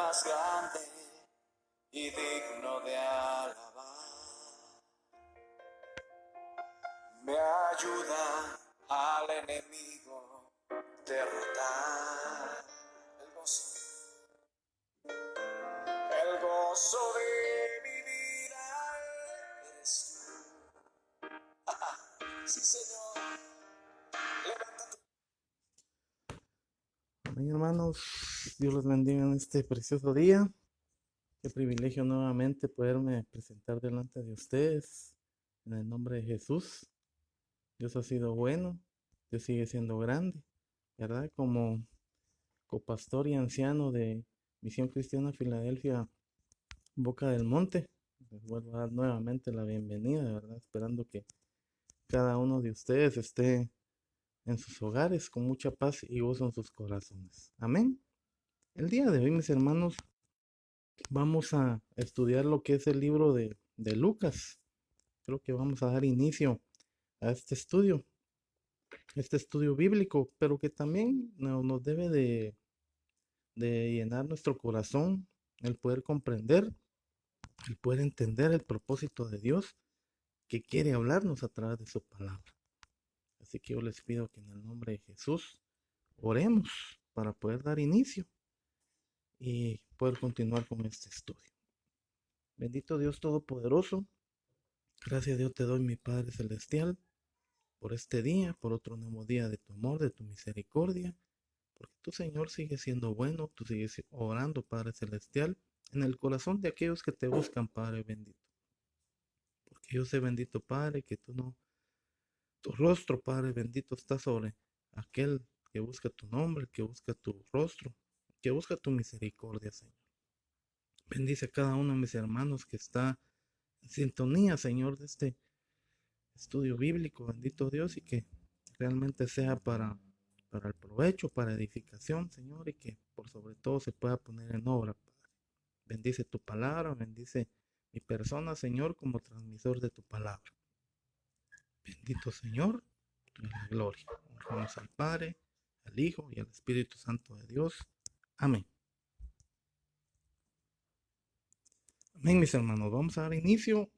más grande y digno de alabar. Me ayuda al enemigo derrotar. El gozo de mi vida eres tú. Sí, Señor. Levántate. Amén, hermanos. Dios los bendiga en este precioso día. Qué privilegio nuevamente poderme presentar delante de ustedes en el nombre de Jesús. Dios ha sido bueno, Dios sigue siendo grande, ¿verdad? Como copastor y anciano de Misión Cristiana Filadelfia, Boca del Monte, les vuelvo a dar nuevamente la bienvenida, ¿verdad? Esperando que cada uno de ustedes esté en sus hogares con mucha paz y gozo en sus corazones. Amén. El día de hoy, mis hermanos, vamos a estudiar lo que es el libro de Lucas. Creo que vamos a dar inicio a este estudio bíblico, pero que también nos debe de llenar nuestro corazón, el poder comprender, el poder entender el propósito de Dios que quiere hablarnos a través de su palabra. Así que yo les pido que en el nombre de Jesús oremos para poder dar inicio y poder continuar con este estudio. Bendito Dios Todopoderoso, gracias a Dios te doy, mi Padre Celestial, por este día, por otro nuevo día de tu amor, de tu misericordia, porque tu Señor sigue siendo bueno, tú sigues orando, Padre Celestial, en el corazón de aquellos que te buscan, Padre bendito. Porque yo sé, bendito Padre, que tu rostro, Padre bendito, está sobre aquel que busca tu nombre, que busca tu rostro, que busca tu misericordia, Señor. Bendice a cada uno de mis hermanos que está en sintonía, Señor, de este estudio bíblico, bendito Dios, y que realmente sea para el provecho, para edificación, Señor, y que por sobre todo se pueda poner en obra, Padre. Bendice tu palabra, bendice mi persona, Señor, como transmisor de tu palabra. Bendito Señor, tú eres la gloria. Honramos al Padre, al Hijo y al Espíritu Santo de Dios. Amén. Amén, mis hermanos. Vamos a dar inicio.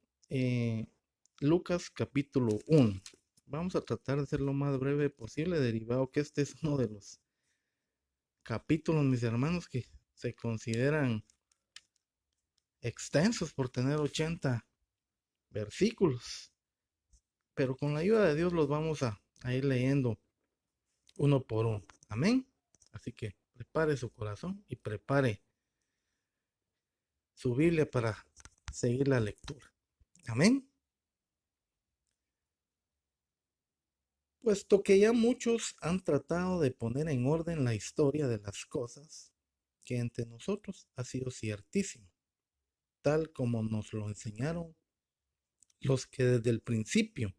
Lucas capítulo 1. Vamos a tratar de ser lo más breve posible, derivado que este es uno de los capítulos, mis hermanos, que se consideran extensos por tener 80 versículos. Pero con la ayuda de Dios los vamos a ir leyendo uno por uno. Amén. Así que prepare su corazón y prepare su Biblia para seguir la lectura. Amén. Puesto que ya muchos han tratado de poner en orden la historia de las cosas, que entre nosotros ha sido ciertísimo, tal como nos lo enseñaron los que desde el principio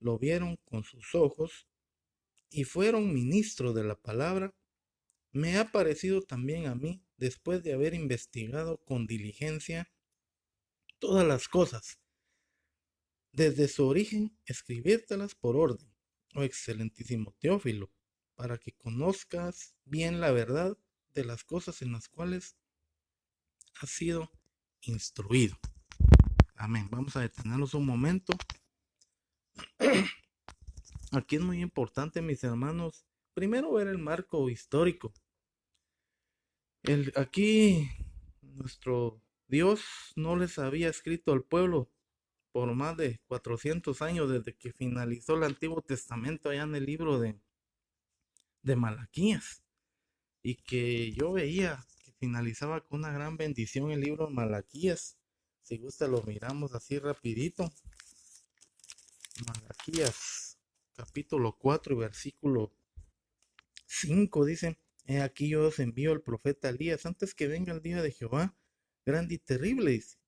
lo vieron con sus ojos y fueron ministros de la palabra, me ha parecido también a mí, después de haber investigado con diligencia todas las cosas, desde su origen, escribírtelas por orden, oh excelentísimo Teófilo, para que conozcas bien la verdad de las cosas en las cuales has sido instruido. Amén. Vamos a detenernos un momento. Aquí es muy importante, mis hermanos, primero ver el marco histórico. Aquí nuestro Dios no les había escrito al pueblo por más de 400 años desde que finalizó el Antiguo Testamento allá en el libro de Malaquías, y que yo veía que finalizaba con una gran bendición el libro de Malaquías. Si gusta lo miramos así rapidito. Malaquías capítulo 4 y versículo 5 dice: He aquí yo os envío el profeta Elías antes que venga el día de Jehová grande y terrible. Dice,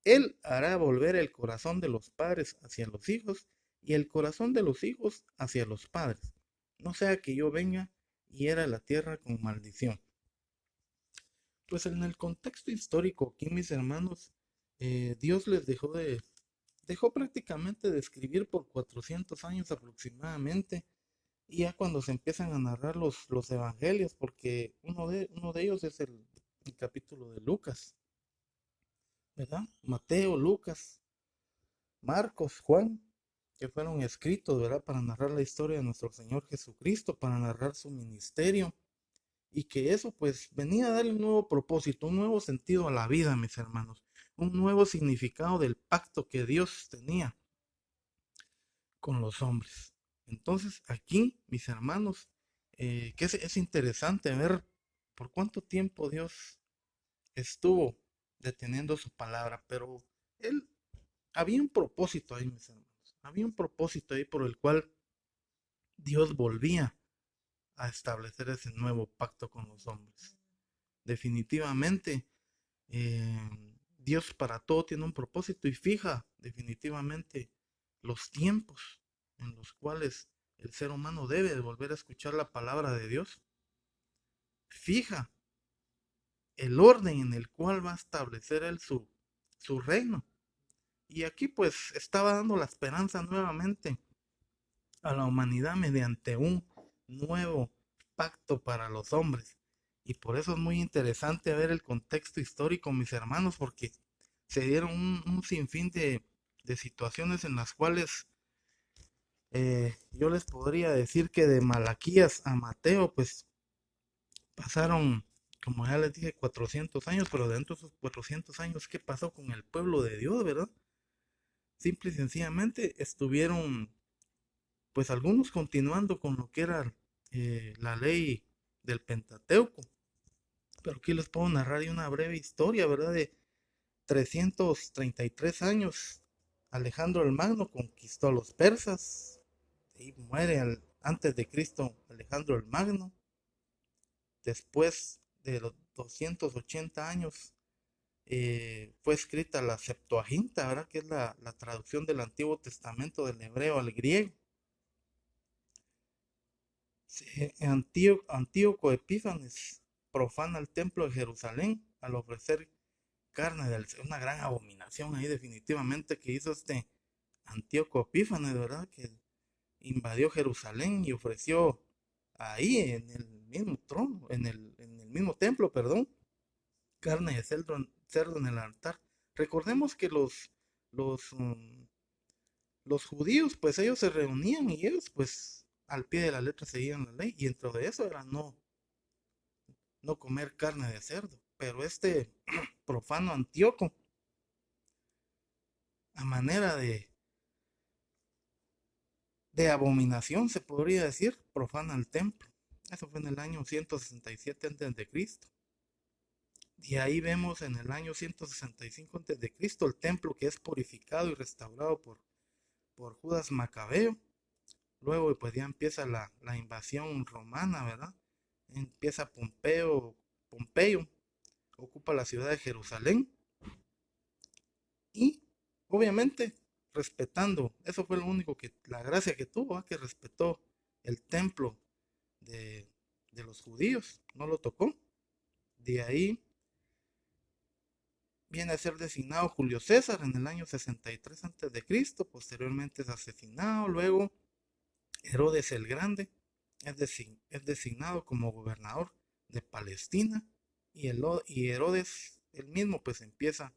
él hará volver el corazón de los padres hacia los hijos y el corazón de los hijos hacia los padres, no sea que yo venga y hiera la tierra con maldición. Pues en el contexto histórico aquí, mis hermanos, Dios les dejó prácticamente de escribir por 400 años aproximadamente. Y ya cuando se empiezan a narrar los evangelios, porque uno de ellos es el capítulo de Lucas, ¿verdad? Mateo, Lucas, Marcos, Juan, que fueron escritos, ¿verdad? Para narrar la historia de nuestro Señor Jesucristo, para narrar su ministerio. Y que eso pues venía a darle un nuevo propósito, un nuevo sentido a la vida, mis hermanos. Un nuevo significado del pacto que Dios tenía con los hombres. Entonces aquí, mis hermanos, que es interesante ver por cuánto tiempo Dios estuvo deteniendo su palabra, pero él había un propósito ahí, mis hermanos. Había un propósito ahí por el cual Dios volvía a establecer ese nuevo pacto con los hombres. Definitivamente, eh, Dios para todo tiene un propósito y fija definitivamente los tiempos en los cuales el ser humano debe de volver a escuchar la palabra de Dios. Fija el orden en el cual va a establecer él su reino. Y aquí pues estaba dando la esperanza nuevamente a la humanidad mediante un nuevo pacto para los hombres. Y por eso es muy interesante ver el contexto histórico, mis hermanos, porque se dieron un sinfín de situaciones en las cuales yo les podría decir que de Malaquías a Mateo, pues pasaron, como ya les dije, 400 años, pero dentro de esos 400 años, ¿qué pasó con el pueblo de Dios, verdad? Simple y sencillamente estuvieron, pues algunos continuando con lo que era la ley del Pentateuco. Pero aquí les puedo narrar una breve historia, ¿verdad? De 333 años. Alejandro el Magno conquistó a los persas. Y muere antes de Cristo Alejandro el Magno. Después de los 280 años fue escrita la Septuaginta, ¿verdad? Que es la traducción del Antiguo Testamento del hebreo al griego. Antíoco Epífanes profana el templo de Jerusalén al ofrecer carne del una gran abominación ahí definitivamente que hizo este Antíoco Epífanes, ¿verdad? Que invadió Jerusalén y ofreció ahí en el mismo trono, en el mismo templo, perdón, carne de cerdo en el altar. Recordemos que los, um, los judíos, pues ellos se reunían y ellos, pues al pie de la letra seguían la ley y dentro de eso era no comer carne de cerdo. Pero este profano Antíoco, a manera de abominación, se podría decir, profana el templo. Eso fue en el año 167 a.C. Y ahí vemos en el año 165 a.C. el templo que es purificado y restaurado por Judas Macabeo. Luego pues ya empieza la invasión romana, ¿verdad? Empieza Pompeyo, ocupa la ciudad de Jerusalén y obviamente respetando, eso fue lo único que, la gracia que tuvo, que respetó el templo de, de los judíos, no lo tocó. De ahí viene a ser designado Julio César en el año 63 a.C., posteriormente es asesinado, luego Herodes el Grande es designado como gobernador de Palestina y Herodes el mismo pues empieza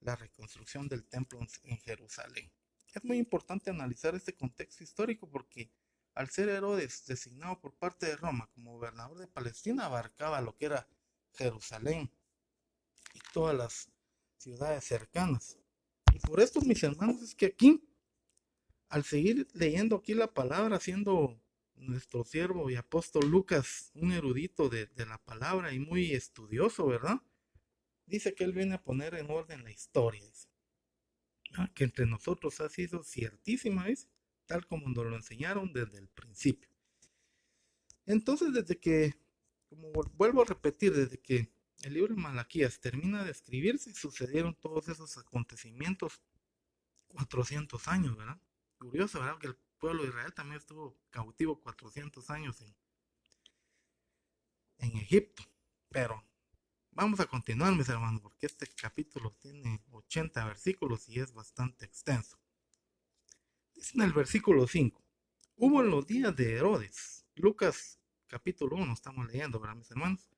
la reconstrucción del templo en Jerusalén. Es muy importante analizar este contexto histórico porque al ser Herodes designado por parte de Roma como gobernador de Palestina abarcaba lo que era Jerusalén y todas las ciudades cercanas. Y por esto, mis hermanos, es que aquí, al seguir leyendo aquí la palabra, siendo nuestro siervo y apóstol Lucas un erudito de la palabra y muy estudioso, ¿verdad? Dice que él viene a poner en orden la historia, dice, que entre nosotros ha sido ciertísima, ¿ves? Tal como nos lo enseñaron desde el principio. Entonces, desde que, como vuelvo a repetir, desde que el libro de Malaquías termina de escribirse, sucedieron todos esos acontecimientos 400 años, ¿verdad? Curioso, ¿verdad? Que el pueblo de Israel también estuvo cautivo 400 años en Egipto. Pero vamos a continuar, mis hermanos, porque este capítulo tiene 80 versículos y es bastante extenso. Dice en el versículo 5, hubo en los días de Herodes, Lucas capítulo 1 estamos leyendo, ¿verdad, mis hermanos?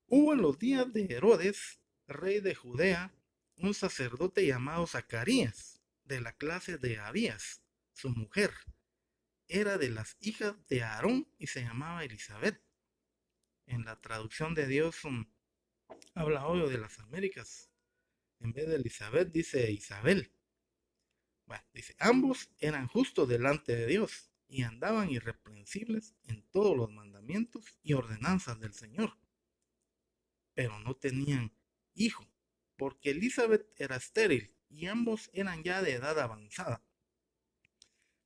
Hubo en los días de Herodes, rey de Judea, un sacerdote llamado Zacarías, de la clase de Abías, su mujer. Era de las hijas de Aarón y se llamaba Elizabeth. En la traducción de Dios habla obvio de las Américas. En vez de Elizabeth dice Isabel. Bueno, dice, ambos eran justos delante de Dios y andaban irreprensibles en todos los mandamientos y ordenanzas del Señor, pero no tenían hijo, porque Elizabeth era estéril y ambos eran ya de edad avanzada.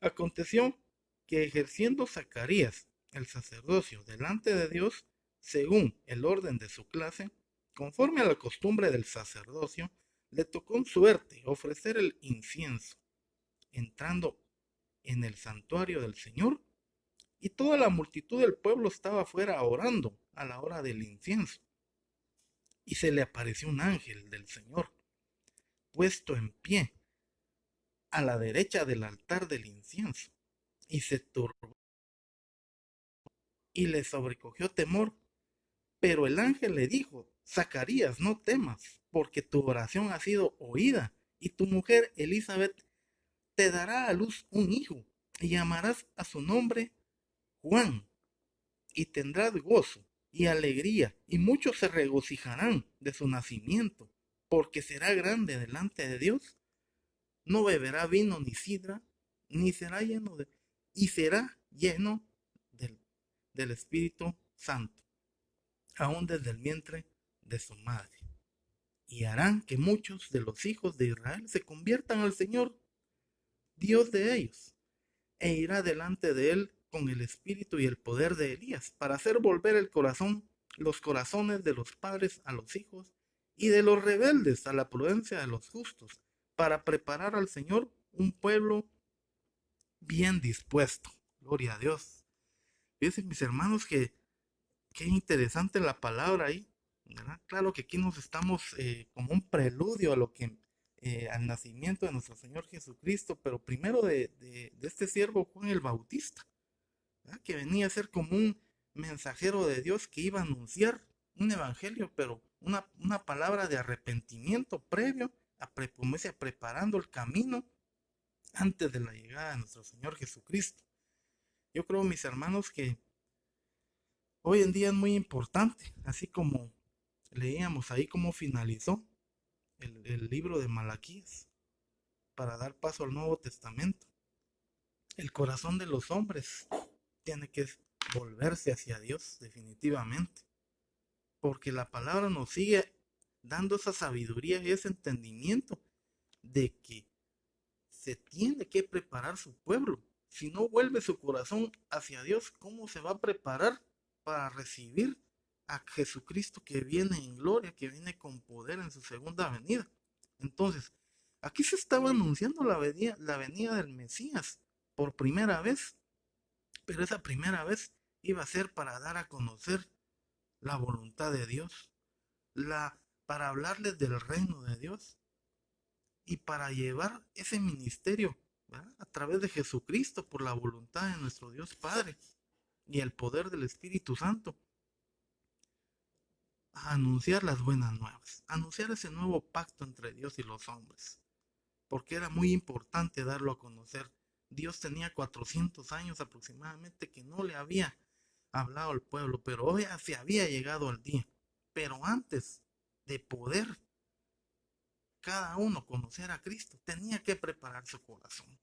Aconteció que ejerciendo Zacarías el sacerdocio delante de Dios, según el orden de su clase, conforme a la costumbre del sacerdocio, le tocó en suerte ofrecer el incienso, entrando en el santuario del Señor, y toda la multitud del pueblo estaba afuera orando a la hora del incienso. Y se le apareció un ángel del Señor, puesto en pie, a la derecha del altar del incienso, y se turbó y le sobrecogió temor. Pero el ángel le dijo, Zacarías, no temas, porque tu oración ha sido oída, y tu mujer Elizabeth te dará a luz un hijo, y llamarás a su nombre Juan, y tendrás gozo y alegría, y muchos se regocijarán de su nacimiento, porque será grande delante de Dios. No beberá vino ni sidra, ni será lleno de, y será lleno del, del Espíritu Santo, aún desde el vientre de su madre. Y harán que muchos de los hijos de Israel se conviertan al Señor, Dios de ellos, e irá delante de él con el espíritu y el poder de Elías, para hacer volver los corazones de los padres a los hijos, y de los rebeldes a la prudencia de los justos, para preparar al Señor un pueblo bien dispuesto. Gloria a Dios. Fíjense, mis hermanos, que qué interesante la palabra ahí, ¿verdad? Claro que aquí nos estamos como un preludio a lo que al nacimiento de nuestro Señor Jesucristo, pero primero de este siervo Juan el Bautista, ¿verdad? Que venía a ser como un mensajero de Dios que iba a anunciar un evangelio, pero una palabra de arrepentimiento previo como decía, preparando el camino antes de la llegada de nuestro Señor Jesucristo. Yo creo, mis hermanos, que hoy en día es muy importante, así como leíamos ahí cómo finalizó el libro de Malaquías para dar paso al Nuevo Testamento. El corazón de los hombres tiene que volverse hacia Dios definitivamente, porque la palabra nos sigue dando esa sabiduría y ese entendimiento de que se tiene que preparar su pueblo. Si no vuelve su corazón hacia Dios, ¿cómo se va a preparar para recibir a Jesucristo que viene en gloria, que viene con poder en su segunda venida? Entonces, aquí se estaba anunciando la venida del Mesías por primera vez, pero esa primera vez iba a ser para dar a conocer la voluntad de Dios, para hablarles del reino de Dios y para llevar ese ministerio, ¿verdad? A través de Jesucristo por la voluntad de nuestro Dios Padre y el poder del Espíritu Santo, a anunciar las buenas nuevas, a anunciar ese nuevo pacto entre Dios y los hombres, porque era muy importante darlo a conocer. Dios tenía 400 años aproximadamente que no le había hablado al pueblo, pero hoy se había llegado al día. Pero antes de poder cada uno conocer a Cristo, tenía que preparar su corazón.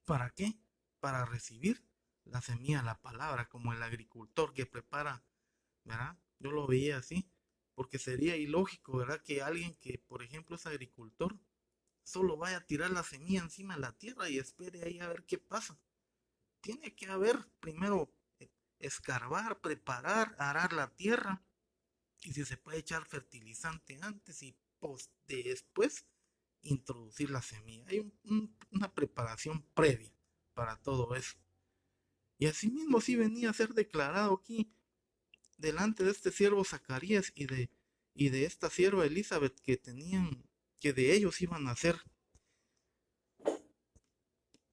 ¿Para qué? Para recibir la semilla, la palabra, como el agricultor que prepara, ¿verdad? Yo lo veía así, porque sería ilógico, ¿verdad? Que alguien que, por ejemplo, es agricultor, solo vaya a tirar la semilla encima de la tierra y espere ahí a ver qué pasa. Tiene que haber primero escarbar, preparar, arar la tierra, y si se puede echar fertilizante antes y después introducir la semilla. Hay una preparación previa para todo eso. Y asimismo sí venía a ser declarado aquí delante de este siervo Zacarías y de esta sierva Elizabeth que de ellos iban a ser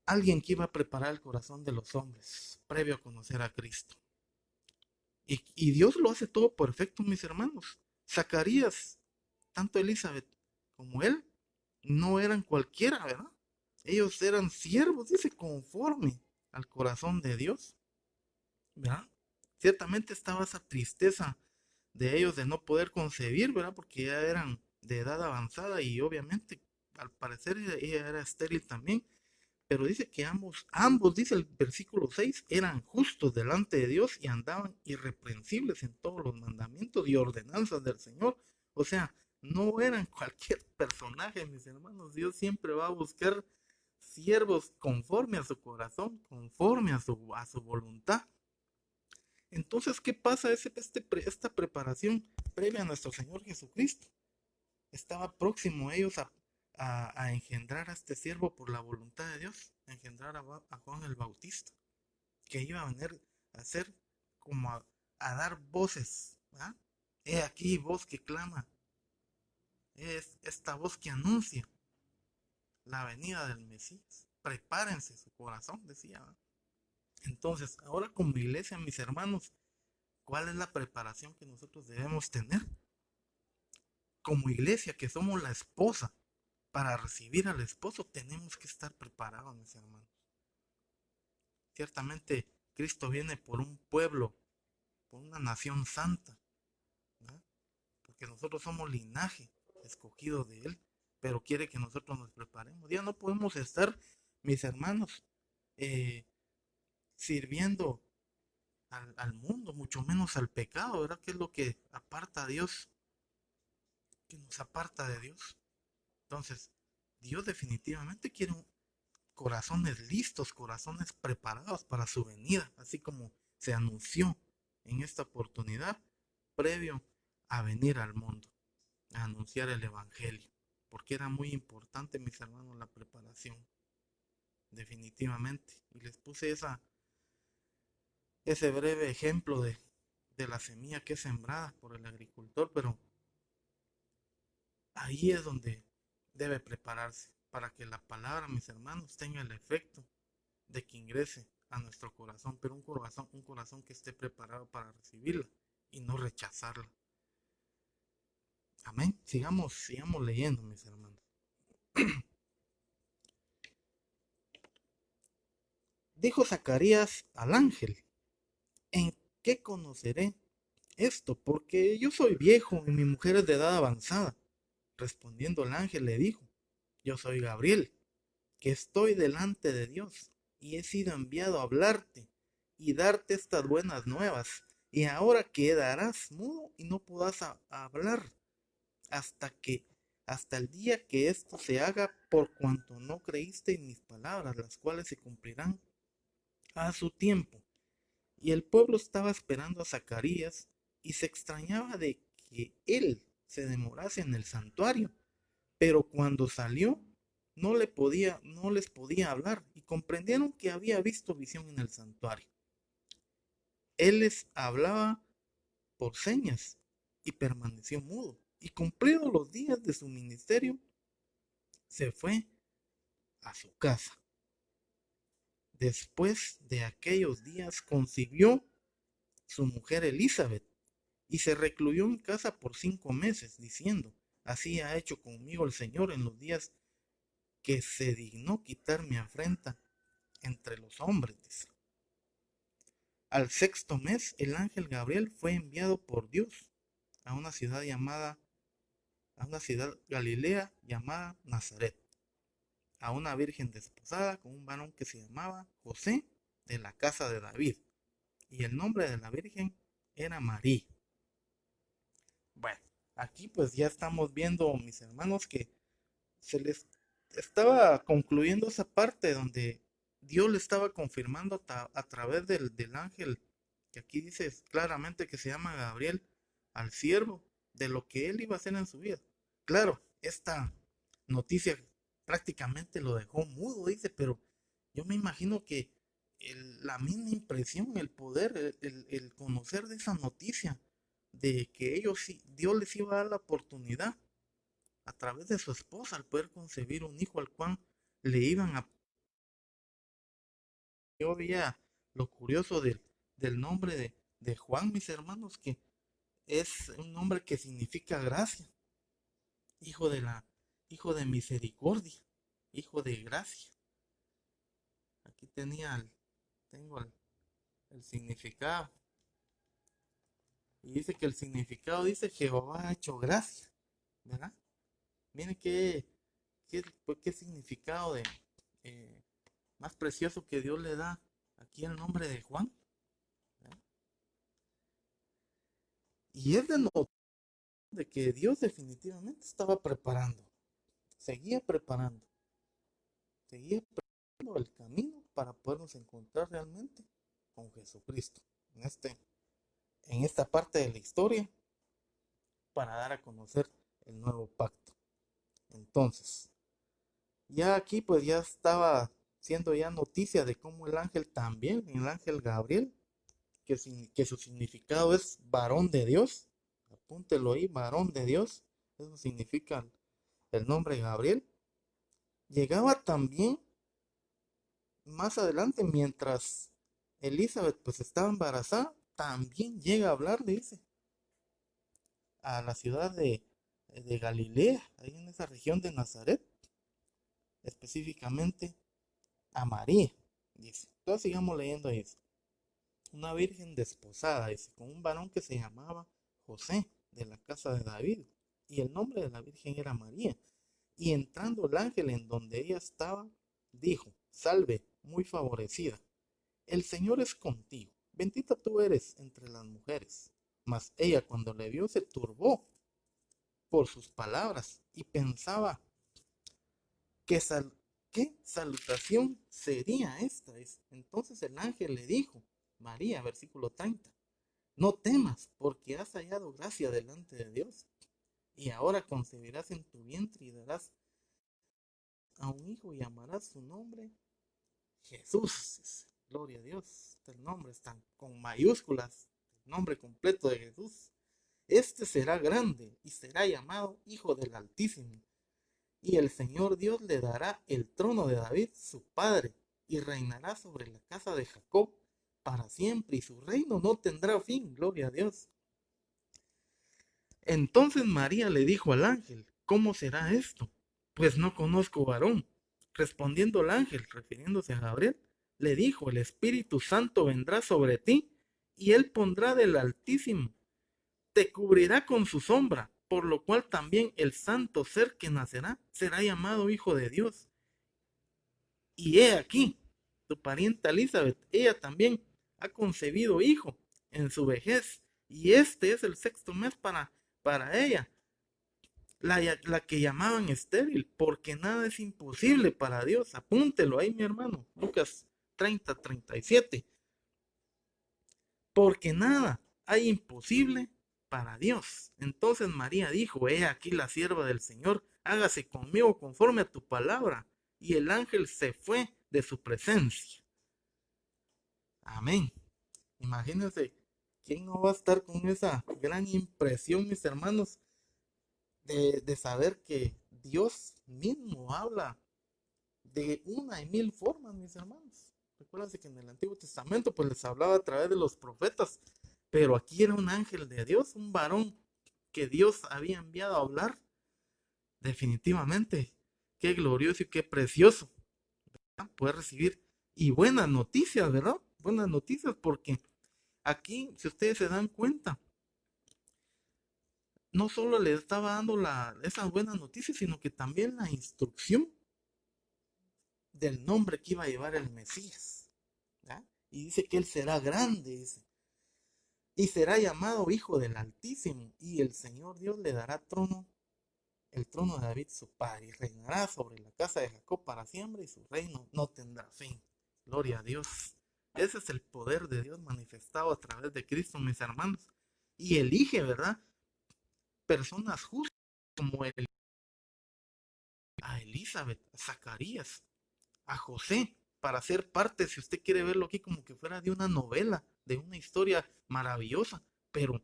alguien que iba a preparar el corazón de los hombres previo a conocer a Cristo. Y Dios lo hace todo perfecto, mis hermanos. Zacarías, tanto Elizabeth como él, no eran cualquiera, ¿verdad? Ellos eran siervos, dice, conforme al corazón de Dios, ¿verdad? Ciertamente estaba esa tristeza de ellos de no poder concebir, ¿verdad? Porque ya eran de edad avanzada y obviamente, al parecer, ella era estéril también. Pero dice que ambos, dice el versículo 6, eran justos delante de Dios y andaban irreprensibles en todos los mandamientos y ordenanzas del Señor. O sea, no eran cualquier personaje, mis hermanos. Dios siempre va a buscar siervos conforme a su corazón, conforme a su voluntad. Entonces, ¿qué pasa? Esta preparación previa a nuestro Señor Jesucristo. Estaba próximo ellos a engendrar a este siervo por la voluntad de Dios, a engendrar a Juan el Bautista, que iba a venir a ser como a dar voces. ¿Ah? He aquí voz que clama, es esta voz que anuncia la venida del Mesías. Prepárense su corazón, decía. ¿Ah? Entonces, ahora como iglesia, mis hermanos, ¿cuál es la preparación que nosotros debemos tener? Como iglesia, que somos la esposa, para recibir al esposo tenemos que estar preparados, mis hermanos. Ciertamente, Cristo viene por un pueblo, por una nación santa, ¿verdad? Porque nosotros somos linaje escogido de Él, pero quiere que nosotros nos preparemos. Ya no podemos estar, mis hermanos, eh, sirviendo al mundo, mucho menos al pecado, ¿verdad? Que es lo que aparta a Dios, que nos aparta de Dios. Entonces, Dios definitivamente quiere corazones listos, corazones preparados para su venida, así como se anunció en esta oportunidad previo a venir al mundo, a anunciar el Evangelio, porque era muy importante, mis hermanos, la preparación, definitivamente. Y les puse ese breve ejemplo de la semilla que es sembrada por el agricultor, pero ahí es donde debe prepararse para que la palabra, mis hermanos, tenga el efecto de que ingrese a nuestro corazón, pero un corazón que esté preparado para recibirla y no rechazarla. Amén. Sigamos leyendo, mis hermanos. Dijo Zacarías al ángel: ¿En qué conoceré esto? Porque yo soy viejo y mi mujer es de edad avanzada. Respondiendo el ángel le dijo: Yo soy Gabriel, que estoy delante de Dios, y he sido enviado a hablarte y darte estas buenas nuevas. Y ahora quedarás mudo y no podrás hablar hasta que hasta el día que esto se haga, por cuanto no creíste en mis palabras, las cuales se cumplirán a su tiempo. Y el pueblo estaba esperando a Zacarías y se extrañaba de que él se demorase en el santuario. Pero cuando salió, no les podía hablar y comprendieron que había visto visión en el santuario. Él les hablaba por señas y permaneció mudo. Y cumplidos los días de su ministerio, se fue a su casa. Después de aquellos días concibió su mujer Elizabeth y se recluyó en casa por 5 meses, diciendo: Así ha hecho conmigo el Señor en los días que se dignó quitar mi afrenta entre los hombres. Al sexto mes, el ángel Gabriel fue enviado por Dios a una ciudad galilea llamada Nazaret, a una virgen desposada con un varón que se llamaba José, de la casa de David, y el nombre de la virgen era María. Bueno, aquí pues ya estamos viendo, mis hermanos, que se les estaba concluyendo esa parte donde Dios le estaba confirmando a través del ángel, que aquí dice claramente que se llama Gabriel, al siervo, de lo que él iba a hacer en su vida. Claro, esta noticia prácticamente lo dejó mudo, dice, pero yo me imagino que la misma impresión, el poder, el conocer de esa noticia, de que Dios les iba a dar la oportunidad a través de su esposa al poder concebir un hijo al cual le iban a... Yo veía lo curioso del nombre de Juan, mis hermanos, que es un nombre que significa gracia, hijo de la, hijo de misericordia, hijo de gracia. Aquí tengo el significado. Y dice que el significado dice Jehová ha hecho gracia, ¿verdad? Miren qué significado eh, más precioso que Dios le da aquí al nombre de Juan, ¿verdad? Y es de notar de que Dios definitivamente estaba preparando, seguía preparando, seguía preparando el camino para podernos encontrar realmente con Jesucristo en esta parte de la historia para dar a conocer el nuevo pacto. Entonces, ya aquí pues ya estaba siendo ya noticia de cómo el ángel también, el ángel Gabriel, que su significado es varón de Dios, apúntelo ahí, varón de Dios, eso significa el nombre Gabriel, llegaba también más adelante mientras Elizabeth pues estaba embarazada, también llega a hablar, dice, a la ciudad de Galilea, ahí en esa región de Nazaret, específicamente a María, dice. Entonces sigamos leyendo eso. Una virgen desposada, dice, con un varón que se llamaba José, de la casa de David, y el nombre de la virgen era María. Y entrando el ángel en donde ella estaba, dijo, salve, muy favorecida, el Señor es contigo, bendita tú eres entre las mujeres. Mas ella cuando le vio se turbó por sus palabras y pensaba, ¿qué, qué salutación sería esta? Entonces el ángel le dijo, María, versículo 30, no temas, porque has hallado gracia delante de Dios. Y ahora concebirás en tu vientre y darás a un hijo y llamarás su nombre Jesús. Gloria a Dios. El nombre está con mayúsculas. El nombre completo de Jesús. Este será grande y será llamado Hijo del Altísimo. Y el Señor Dios le dará el trono de David, su padre, y reinará sobre la casa de Jacob para siempre, y su reino no tendrá fin. Gloria a Dios. Entonces María le dijo al ángel, ¿cómo será esto? Pues no conozco varón. Respondiendo el ángel, refiriéndose a Gabriel, le dijo, el Espíritu Santo vendrá sobre ti, y él pondrá del Altísimo, te cubrirá con su sombra, por lo cual también el santo ser que nacerá será llamado Hijo de Dios. Y he aquí, tu parienta Elizabeth, ella también ha concebido hijo en su vejez, y este es el sexto mes para ella, la que llamaban estéril, porque nada es imposible para Dios. Apúntelo ahí, mi hermano, Lucas 30:37. Porque nada hay imposible para Dios. Entonces María dijo, he aquí la sierva del Señor, hágase conmigo conforme a tu palabra. Y el ángel se fue de su presencia. Amén. Imagínense, ¿quién no va a estar con esa gran impresión, mis hermanos, de saber que Dios mismo habla de una y mil formas, mis hermanos? Recuérdense que en el Antiguo Testamento pues les hablaba a través de los profetas, pero aquí era un ángel de Dios, un varón que Dios había enviado a hablar. Definitivamente, qué glorioso y qué precioso, ¿verdad? Poder recibir y buenas noticias, ¿verdad? Buenas noticias, porque aquí, si ustedes se dan cuenta, no solo le estaba dando esas buenas noticias, sino que también la instrucción del nombre que iba a llevar el Mesías, ¿verdad? Y dice que él será grande, dice, y será llamado Hijo del Altísimo, y el Señor Dios le dará el trono de David su padre, y reinará sobre la casa de Jacob para siempre, y su reino no tendrá fin. Gloria a Dios. Ese es el poder de Dios manifestado a través de Cristo, mis hermanos. Y elige, ¿verdad? Personas justas como a Elizabeth, a Zacarías, a José, para ser parte, si usted quiere verlo aquí, como que fuera de una novela, de una historia maravillosa, pero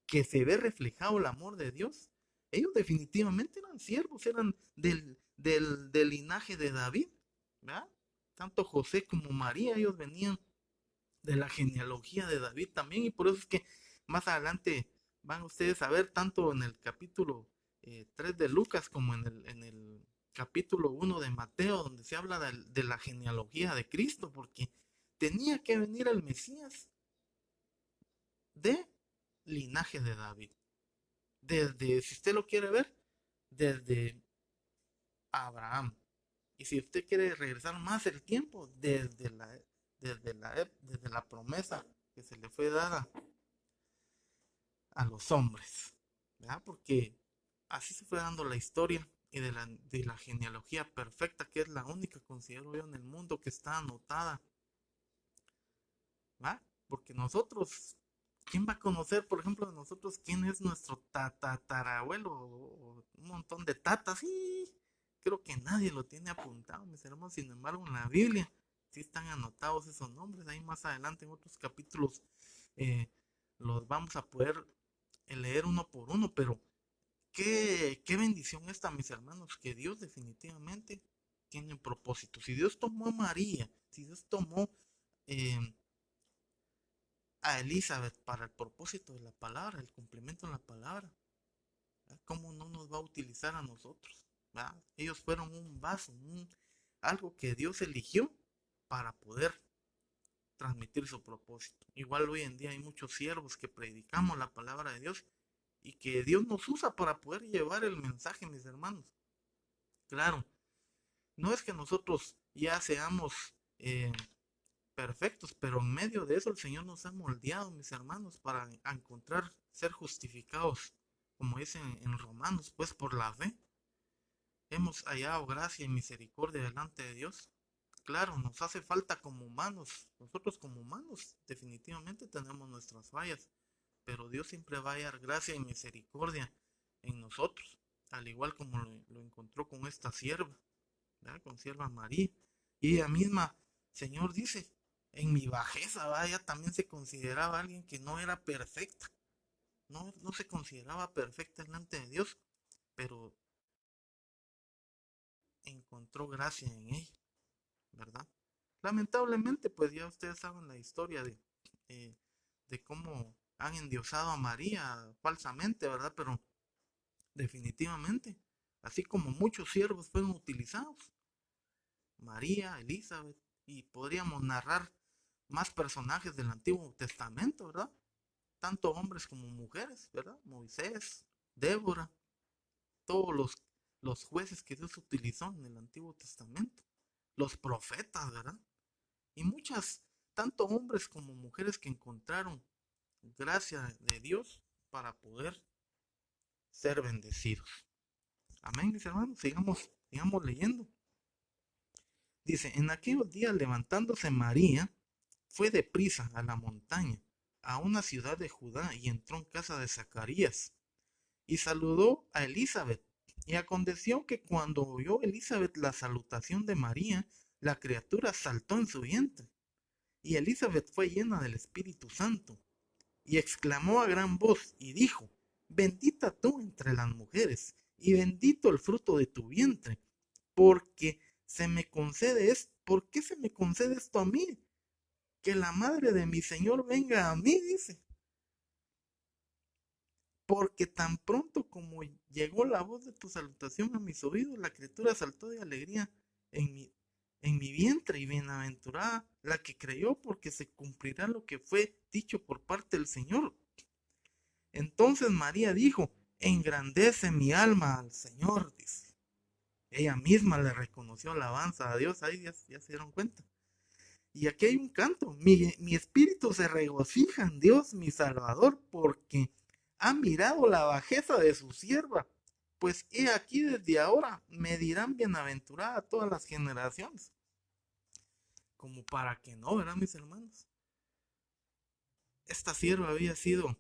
que se ve reflejado el amor de Dios. Ellos definitivamente eran siervos, eran del linaje de David, ¿verdad? Tanto José como María, ellos venían de la genealogía de David también, y por eso es que más adelante van ustedes a ver tanto en el capítulo 3 de Lucas como en el capítulo 1 de Mateo, donde se habla de la genealogía de Cristo, porque tenía que venir el Mesías de linaje de David. Desde, si usted lo quiere ver, desde Abraham. Y si usted quiere regresar más el tiempo, desde la promesa que se le fue dada a los hombres, ¿verdad? Porque así se fue dando la historia y de la genealogía perfecta, que es la única, considero yo, en el mundo que está anotada, ¿verdad? Porque nosotros, ¿quién va a conocer, por ejemplo, de nosotros, quién es nuestro tatarabuelo o un montón de tatas? Sí, creo que nadie lo tiene apuntado, mis hermanos. Sin embargo, en la Biblia sí están anotados esos nombres. Ahí más adelante en otros capítulos eh, los vamos a poder leer uno por uno, pero qué bendición esta, mis hermanos, que Dios definitivamente tiene un propósito. Si Dios tomó a María, si Dios tomó eh, a Elizabeth para el propósito de la palabra, el cumplimiento de la palabra, ¿verdad? ¿Cómo no nos va a utilizar a nosotros? ¿Verdad? Ellos fueron un vaso, algo que Dios eligió para poder transmitir su propósito. Igual hoy en día hay muchos siervos que predicamos la palabra de Dios y que Dios nos usa para poder llevar el mensaje, mis hermanos. Claro, no es que nosotros ya seamos perfectos, pero en medio de eso el Señor nos ha moldeado, mis hermanos, para encontrar ser justificados, como dicen en Romanos, pues por la fe. Hemos hallado gracia y misericordia delante de Dios. Claro, nos hace falta como humanos. Nosotros como humanos definitivamente tenemos nuestras fallas, pero Dios siempre va a hallar gracia y misericordia en nosotros, al igual como lo encontró con esta sierva, ¿verdad? Con sierva María. Y ella misma, Señor dice, en mi bajeza, ¿verdad? Ella también se consideraba alguien que no era perfecta, no se consideraba perfecta delante de Dios, pero encontró gracia en ella, ¿verdad? Lamentablemente, pues ya ustedes saben la historia eh, de cómo han endiosado a María falsamente, ¿verdad? Pero definitivamente, así como muchos siervos fueron utilizados, María, Elizabeth, y podríamos narrar más personajes del Antiguo Testamento, ¿verdad? Tanto hombres como mujeres, ¿verdad? Moisés, Débora, todos los jueces que Dios utilizó en el Antiguo Testamento, los profetas, ¿verdad? Y muchas, tanto hombres como mujeres que encontraron gracia de Dios para poder ser bendecidos. Amén, mis hermanos, sigamos leyendo. Dice, en aquellos días levantándose María, fue deprisa a la montaña, a una ciudad de Judá, y entró en casa de Zacarías, y saludó a Elizabeth. Y aconteció que cuando oyó Elizabeth la salutación de María, la criatura saltó en su vientre. Y Elizabeth fue llena del Espíritu Santo, y exclamó a gran voz, y dijo, bendita tú entre las mujeres, y bendito el fruto de tu vientre, porque ¿por qué se me concede esto a mí? Que la madre de mi Señor venga a mí, dice. Porque tan pronto como llegó la voz de tu salutación a mis oídos, la criatura saltó de alegría en mi, en mi vientre, y bienaventurada la que creyó, porque se cumplirá lo que fue dicho por parte del Señor. Entonces María dijo, engrandece mi alma al Señor, dice. Ella misma le reconoció alabanza a Dios, ahí ya se dieron cuenta. Y aquí hay un canto, mi espíritu se regocija en Dios mi Salvador, porque ha mirado la bajeza de su sierva, pues he aquí desde ahora me dirán bienaventurada todas las generaciones. Como para que no, ¿verdad, mis hermanos? Esta sierva había sido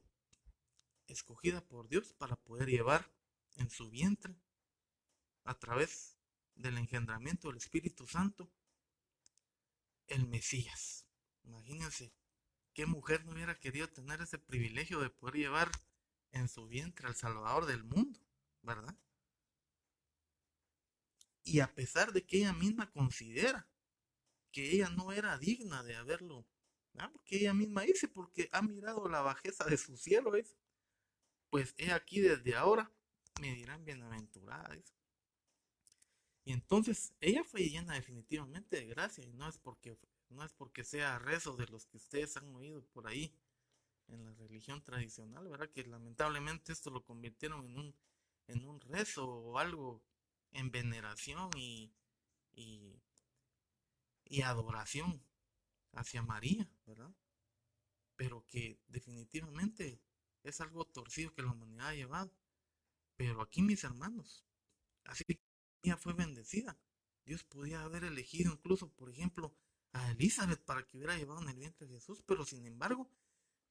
escogida por Dios para poder llevar en su vientre, a través del engendramiento del Espíritu Santo, el Mesías. Imagínense, qué mujer no hubiera querido tener ese privilegio de poder llevar en su vientre al Salvador del mundo, ¿verdad? Y a pesar de que ella misma considera que ella no era digna de haberlo Porque ella misma dice, porque ha mirado la bajeza de su cielo, dice. Pues he aquí desde ahora me dirán bienaventurada, dice. Y entonces ella fue llena definitivamente de gracia y no es porque sea rezo de los que ustedes han oído por ahí en la religión tradicional, ¿verdad? Que lamentablemente esto lo convirtieron en un rezo o algo en veneración y, y adoración hacia María, ¿verdad? Pero que definitivamente es algo torcido que la humanidad ha llevado. Pero aquí, mis hermanos, así que ella fue bendecida. Dios podía haber elegido incluso, por ejemplo, a Elizabeth para que hubiera llevado en el vientre de Jesús, pero sin embargo,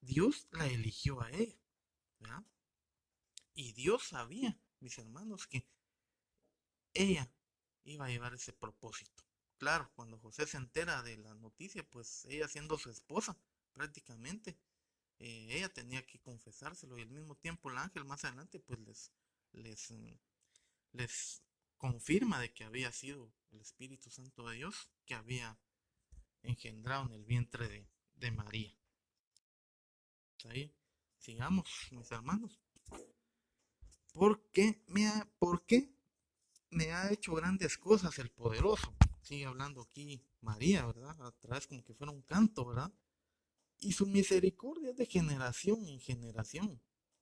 Dios la eligió a ella, ¿verdad? Y Dios sabía, mis hermanos, que ella iba a llevar ese propósito. Claro, cuando José se entera de la noticia, pues ella siendo su esposa, prácticamente, ella tenía que confesárselo y al mismo tiempo el ángel más adelante, pues les, mm, les confirma de que había sido el Espíritu Santo de Dios que había engendrado en el vientre de María. Ahí, sigamos, mis hermanos. ¿Por qué me ha hecho grandes cosas el poderoso? Sigue hablando aquí María, ¿verdad? A través como que fuera un canto, ¿verdad? Y su misericordia es de generación en generación.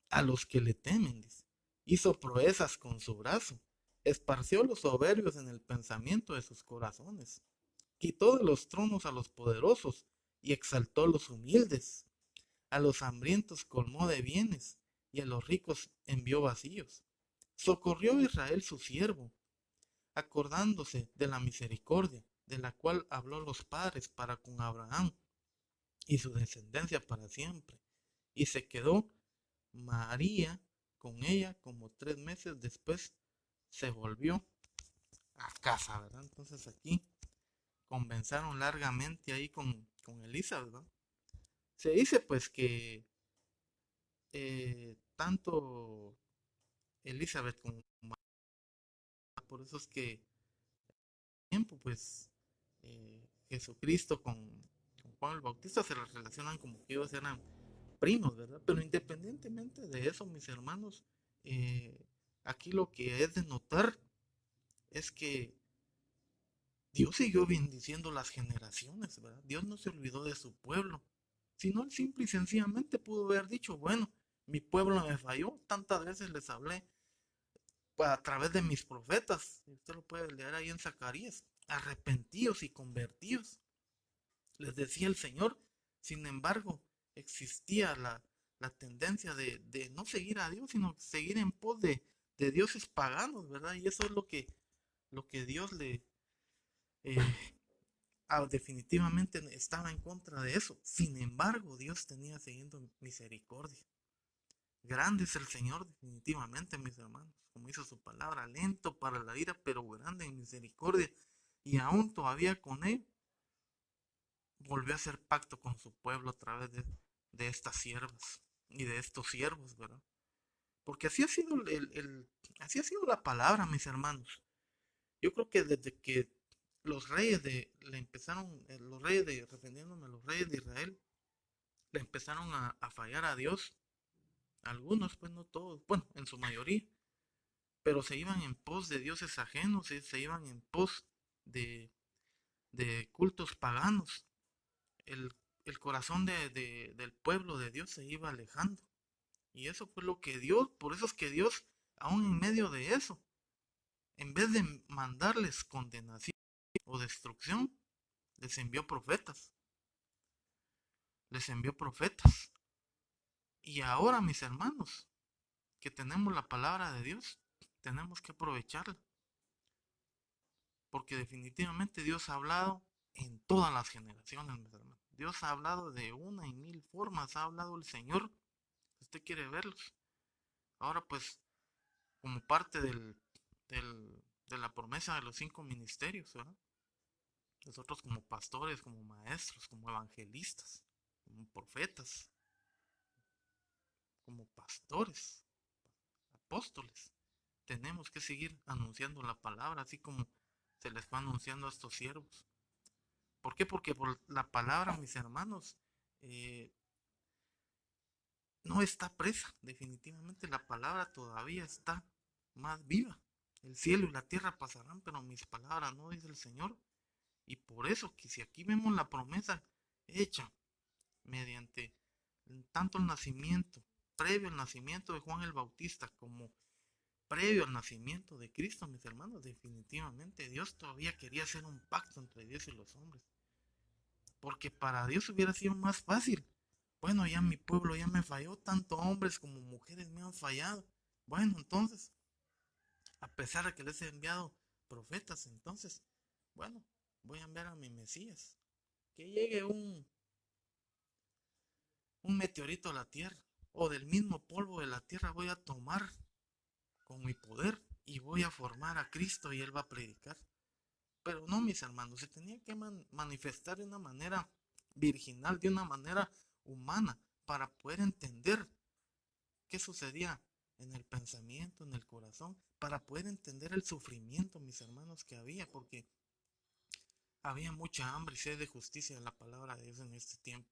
A los que le temen, dice. Hizo proezas con su brazo. Esparció los soberbios en el pensamiento de sus corazones. Quitó de los tronos a los poderosos y exaltó a los humildes. A los hambrientos colmó de bienes y a los ricos envió vacíos. Socorrió a Israel su siervo, acordándose de la misericordia, de la cual habló los padres para con Abraham y su descendencia para siempre. Y se quedó María con ella como 3 meses después se volvió a casa, ¿verdad? Entonces aquí conversaron largamente ahí con Elizabeth, ¿verdad? Se dice pues que tanto Elizabeth como María, por eso es que tiempo pues Jesucristo con Juan el Bautista se relacionan como que ellos eran primos, ¿verdad? Pero independientemente de eso, mis hermanos, eh, aquí lo que es de notar es que Dios siguió bendiciendo las generaciones, ¿verdad? Dios no se olvidó de su pueblo, sino él simple y sencillamente pudo haber dicho, bueno, mi pueblo me falló, tantas veces les hablé a través de mis profetas, usted lo puede leer ahí en Zacarías, arrepentíos y convertíos, les decía el Señor. Sin embargo, existía la tendencia de no seguir a Dios, sino seguir en pos de dioses paganos, ¿verdad? Y eso es lo que Dios eh, definitivamente estaba en contra de eso. Sin embargo, Dios tenía siguiendo misericordia. Grande es el Señor, definitivamente, mis hermanos. Como hizo su palabra, lento para la ira, pero grande en misericordia. Y aún todavía con él, volvió a hacer pacto con su pueblo a través de estas siervas y de estos siervos, ¿verdad? Porque así ha sido así ha sido la palabra, mis hermanos. Yo creo que desde que los reyes le empezaron, los reyes refiriéndome a los reyes de Israel, le empezaron a fallar a Dios. Algunos, pues no todos, bueno, en su mayoría, pero se iban en pos de dioses ajenos, y se iban en pos de, de cultos paganos. El, el corazón del pueblo de Dios se iba alejando. Y eso fue lo que Dios, por eso es que Dios, aún en medio de eso, en vez de mandarles condenación o destrucción, les envió profetas, les envió profetas. Y ahora, mis hermanos, que tenemos la palabra de Dios, tenemos que aprovecharla, porque definitivamente Dios ha hablado en todas las generaciones, mis hermanos. Dios ha hablado de una y mil formas, ha hablado el Señor. Si usted quiere verlos. Ahora pues, como parte de la promesa de los 5 ministerios, ¿verdad? Nosotros como pastores, como maestros, como evangelistas, como profetas, como pastores, apóstoles, tenemos que seguir anunciando la palabra, así como se les va anunciando a estos siervos. ¿Por qué? Porque por la palabra, mis hermanos, eh, no está presa. Definitivamente la palabra todavía está más viva. El cielo y la tierra pasarán, pero mis palabras no, dice el Señor. Y por eso que si aquí vemos la promesa hecha mediante tanto el nacimiento, previo al nacimiento de Juan el Bautista, como previo al nacimiento de Cristo, mis hermanos, definitivamente Dios todavía quería hacer un pacto entre Dios y los hombres. Porque para Dios hubiera sido más fácil. Bueno, ya mi pueblo ya me falló, tanto hombres como mujeres me han fallado. Bueno, entonces, a pesar de que les he enviado profetas, entonces, bueno, voy a enviar a mi Mesías. Que llegue un meteorito a la tierra, o del mismo polvo de la tierra voy a tomar con mi poder y voy a formar a Cristo y Él va a predicar. Pero no, mis hermanos, se tenía que manifestar de una manera virginal, de una manera humana, para poder entender qué sucedía en el pensamiento, en el corazón, para poder entender el sufrimiento, mis hermanos, que había, porque había mucha hambre y sed de justicia de la palabra de Dios en este tiempo,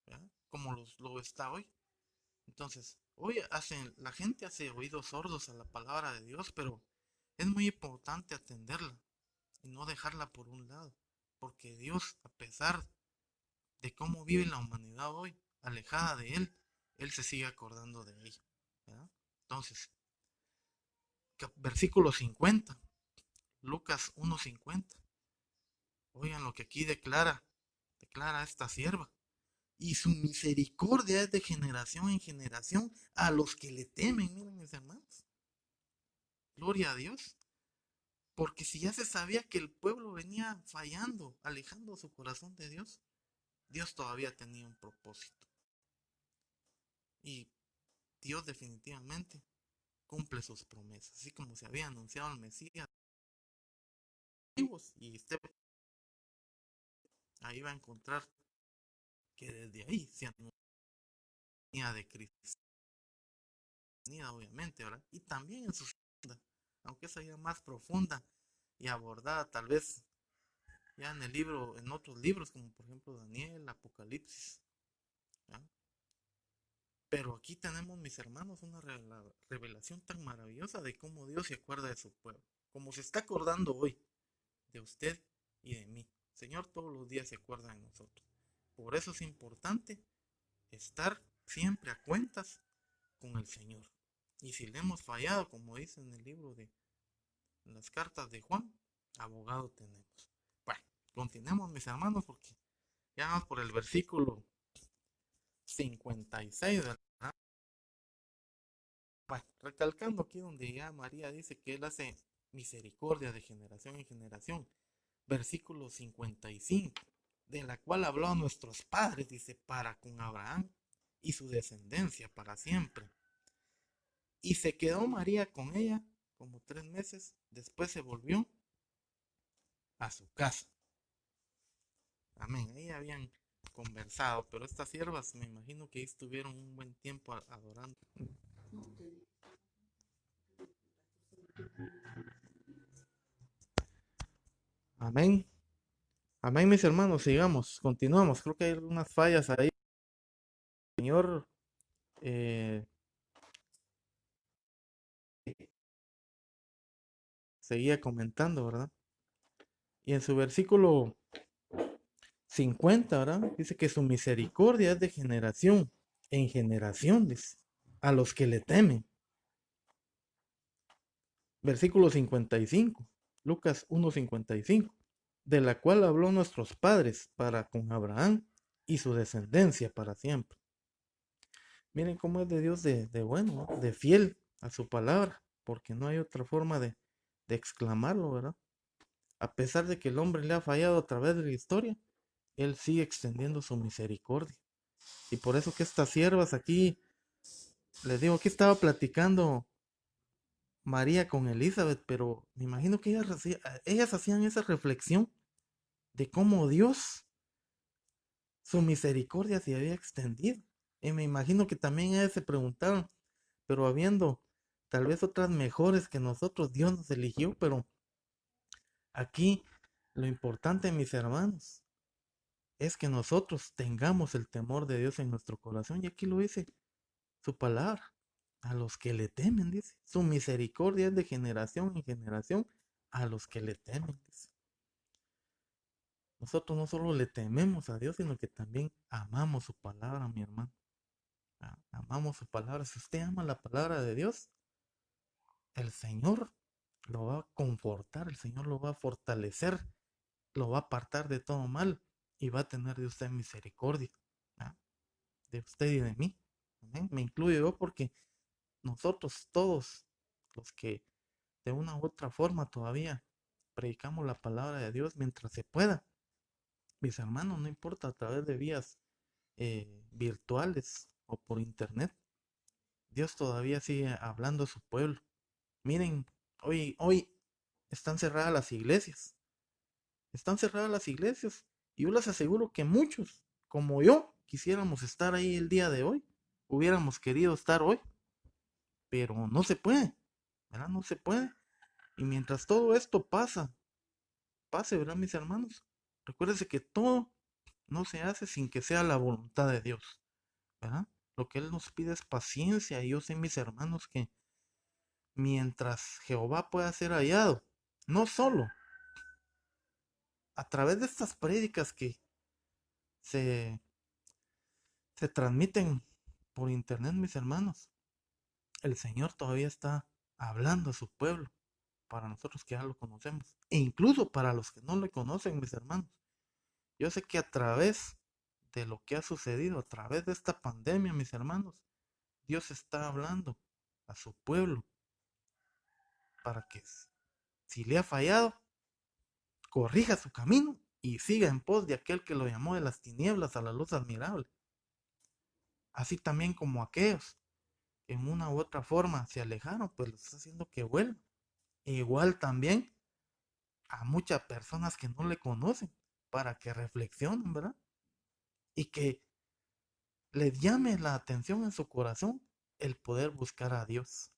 ¿verdad? Como lo está hoy. Entonces, hoy la gente hace oídos sordos a la palabra de Dios, pero es muy importante atenderla y no dejarla por un lado, porque Dios, a pesar de cómo vive la humanidad hoy, alejada de Él se sigue acordando de ella, ¿verdad? Entonces, versículo 50, Lucas 1:50. Oigan lo que aquí declara esta sierva. Y su misericordia es de generación en generación a los que le temen, miren mis hermanos. Gloria a Dios. Porque si ya se sabía que el pueblo venía fallando, alejando su corazón de Dios, Dios todavía tenía un propósito. Y Dios definitivamente cumple sus promesas, así como se había anunciado el Mesías. Y usted ahí va a encontrar que desde ahí se anuncia de Cristo, obviamente, ¿verdad? Y también en su segunda, aunque esa ya más profunda y abordada tal vez ya en el libro, en otros libros, como por ejemplo Daniel, Apocalipsis, ¿ya? Pero aquí tenemos, mis hermanos, una revelación tan maravillosa de cómo Dios se acuerda de su pueblo, como se está acordando hoy de usted y de mí. Señor todos los días se acuerda de nosotros. Por eso es importante estar siempre a cuentas con el Señor. Y si le hemos fallado, como dice en el libro de las cartas de Juan, abogado tenemos. Bueno, continuemos, mis hermanos, porque ya vamos por el versículo 56, ¿verdad? Bueno, recalcando aquí donde ya María dice que Él hace misericordia de generación en generación. Versículo 55, de la cual habló a nuestros padres, dice, para con Abraham y su descendencia para siempre. Y se quedó María con ella como 3 meses, después se volvió a su casa. Amén, ahí habían conversado, pero estas siervas me imagino que ahí estuvieron un buen tiempo adorando. Amén, amén, mis hermanos, sigamos, continuamos. Creo que hay algunas fallas ahí. Señor, eh, seguía comentando, ¿verdad? Y en su versículo 50, ¿verdad? Dice que su misericordia es de generación en generación, dice, a los que le temen. Versículo 55, Lucas 1:55, de la cual habló nuestros padres para con Abraham y su descendencia para siempre. Miren cómo es de Dios de bueno, ¿no? De fiel a su palabra, porque no hay otra forma de exclamarlo, ¿verdad? A pesar de que el hombre le ha fallado a través de la historia, Él sigue extendiendo su misericordia. Y por eso que estas siervas aquí, les digo, aquí estaba platicando María con Elizabeth, pero me imagino que ellas hacían esa reflexión de cómo Dios, su misericordia se había extendido. Y me imagino que también ellas se preguntaron, pero habiendo tal vez otras mejores que nosotros, Dios nos eligió, pero aquí lo importante, mis hermanos, es que nosotros tengamos el temor de Dios en nuestro corazón. Y aquí lo dice su palabra. A los que le temen, dice. Su misericordia es de generación en generación a los que le temen, dice. Nosotros no solo le tememos a Dios, sino que también amamos su palabra, mi hermano. Amamos su palabra. Si usted ama la palabra de Dios, el Señor lo va a confortar, el Señor lo va a fortalecer, lo va a apartar de todo mal y va a tener de usted misericordia, ¿ah? De usted y de mí. ¿Amén? Me incluyo yo porque nosotros todos los que de una u otra forma todavía predicamos la palabra de Dios mientras se pueda, mis hermanos, no importa a través de vías virtuales o por internet, Dios todavía sigue hablando a su pueblo. Miren, hoy están cerradas las iglesias. Están cerradas las iglesias. Y yo les aseguro que muchos, como yo, quisiéramos estar ahí el día de hoy. Hubiéramos querido estar hoy. Pero no se puede. ¿Verdad? No se puede. Y mientras todo esto pase, ¿verdad, mis hermanos? Recuérdense que todo no se hace sin que sea la voluntad de Dios. ¿Verdad? Lo que Él nos pide es paciencia. Y yo sé, mis hermanos, que mientras Jehová pueda ser hallado, no solo a través de estas prédicas que se, se transmiten por internet, mis hermanos, el Señor todavía está hablando a su pueblo, para nosotros que ya lo conocemos, e incluso para los que no le conocen, mis hermanos. Yo sé que a través de lo que ha sucedido, a través de esta pandemia, mis hermanos, Dios está hablando a su pueblo para que si le ha fallado, corrija su camino y siga en pos de aquel que lo llamó de las tinieblas a la luz admirable. Así también como aquellos que en una u otra forma se alejaron, pues los está haciendo que vuelvan. E igual también a muchas personas que no le conocen, para que reflexionen, ¿verdad? Y que les llame la atención en su corazón el poder buscar a Dios.